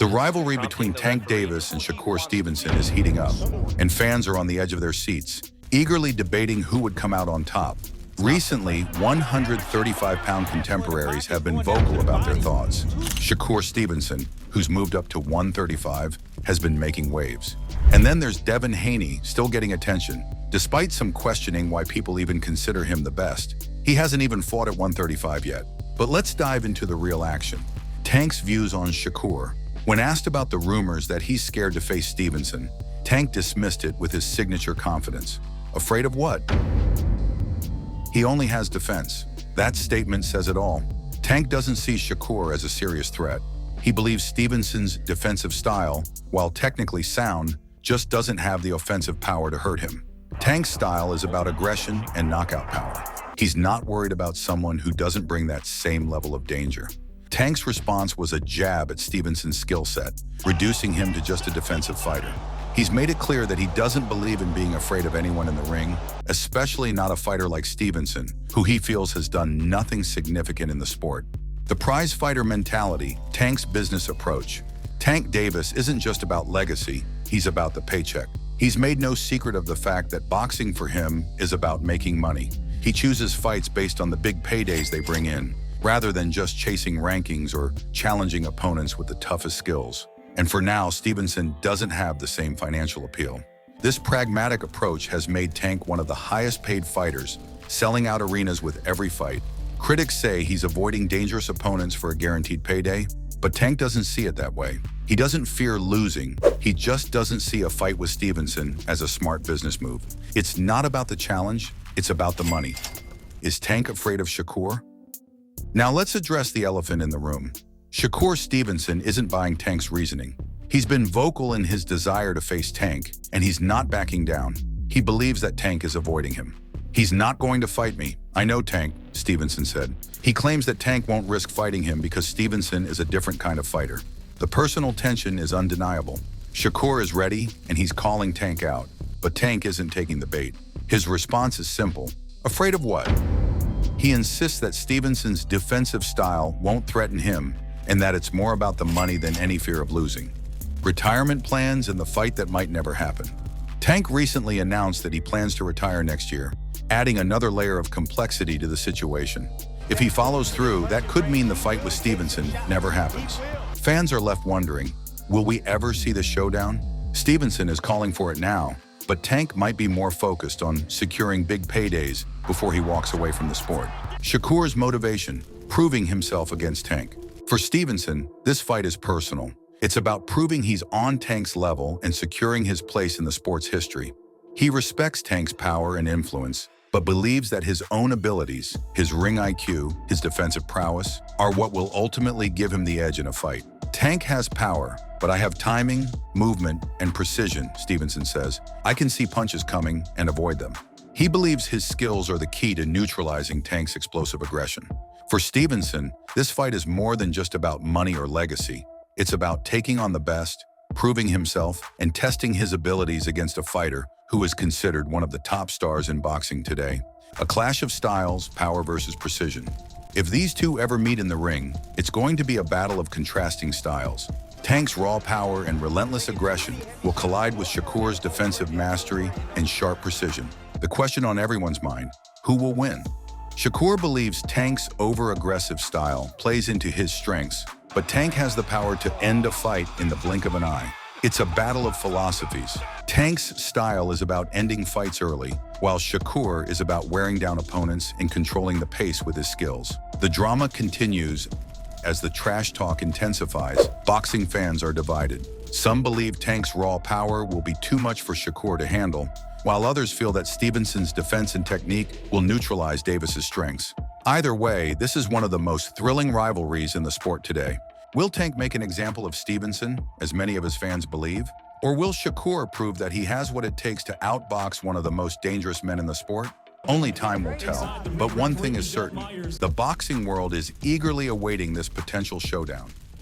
The rivalry between Tank Davis and Shakur Stevenson is heating up, and fans are on the edge of their seats, eagerly debating who would come out on top. Recently, 135-pound contemporaries have been vocal about their thoughts. Shakur Stevenson, who's moved up to 135, has been making waves. And then there's Devin Haney, still getting attention, despite some questioning why people even consider him the best. He hasn't even fought at 135 yet. But let's dive into the real action. Tank's views on Shakur. When asked about the rumors that he's scared to face Stevenson, Tank dismissed it with his signature confidence. Afraid of what? He only has defense. That statement says it all. Tank doesn't see Shakur as a serious threat. He believes Stevenson's defensive style, while technically sound, just doesn't have the offensive power to hurt him. Tank's style is about aggression and knockout power. He's not worried about someone who doesn't bring that same level of danger. Tank's response was a jab at Stevenson's skill set, reducing him to just a defensive fighter. He's made it clear that he doesn't believe in being afraid of anyone in the ring, especially not a fighter like Stevenson, who he feels has done nothing significant in the sport. The prize fighter mentality, Tank's business approach. Tank Davis isn't just about legacy, he's about the paycheck. He's made no secret of the fact that boxing for him is about making money. He chooses fights based on the big paydays they bring in, rather than just chasing rankings or challenging opponents with the toughest skills. And for now, Stevenson doesn't have the same financial appeal. This pragmatic approach has made Tank one of the highest-paid fighters, selling out arenas with every fight. Critics say he's avoiding dangerous opponents for a guaranteed payday, but Tank doesn't see it that way. He doesn't fear losing, he just doesn't see a fight with Stevenson as a smart business move. It's not about the challenge, it's about the money. Is Tank afraid of Shakur? Now let's address the elephant in the room. Shakur Stevenson isn't buying Tank's reasoning. He's been vocal in his desire to face Tank, and he's not backing down. He believes that Tank is avoiding him. "He's not going to fight me. I know Tank," Stevenson said. He claims that Tank won't risk fighting him because Stevenson is a different kind of fighter. The personal tension is undeniable. Shakur is ready, and he's calling Tank out, but Tank isn't taking the bait. His response is simple. Afraid of what? He insists that Stevenson's defensive style won't threaten him, and that it's more about the money than any fear of losing. Retirement plans and the fight that might never happen. Tank recently announced that he plans to retire next year, adding another layer of complexity to the situation. If he follows through, that could mean the fight with Stevenson never happens. Fans are left wondering, will we ever see the showdown? Stevenson is calling for it now, but Tank might be more focused on securing big paydays before he walks away from the sport. Shakur's motivation, proving himself against Tank. For Stevenson, this fight is personal. It's about proving he's on Tank's level and securing his place in the sport's history. He respects Tank's power and influence, but believes that his own abilities, his ring IQ, his defensive prowess, are what will ultimately give him the edge in a fight. Tank has power, but I have timing, movement, and precision, Stevenson says. I can see punches coming and avoid them. He believes his skills are the key to neutralizing Tank's explosive aggression. For Stevenson, this fight is more than just about money or legacy. It's about taking on the best, proving himself, and testing his abilities against a fighter who is considered one of the top stars in boxing today. A clash of styles, power versus precision. If these two ever meet in the ring, it's going to be a battle of contrasting styles. Tank's raw power and relentless aggression will collide with Shakur's defensive mastery and sharp precision. The question on everyone's mind, who will win? Shakur believes Tank's over-aggressive style plays into his strengths, but Tank has the power to end a fight in the blink of an eye. It's a battle of philosophies. Tank's style is about ending fights early, while Shakur is about wearing down opponents and controlling the pace with his skills. The drama continues as the trash talk intensifies. Boxing fans are divided. Some believe Tank's raw power will be too much for Shakur to handle, while others feel that Stevenson's defense and technique will neutralize Davis's strengths. Either way, this is one of the most thrilling rivalries in the sport today. Will Tank make an example of Stevenson, as many of his fans believe? Or will Shakur prove that he has what it takes to outbox one of the most dangerous men in the sport? Only time will tell. But one thing is certain, the boxing world is eagerly awaiting this potential showdown.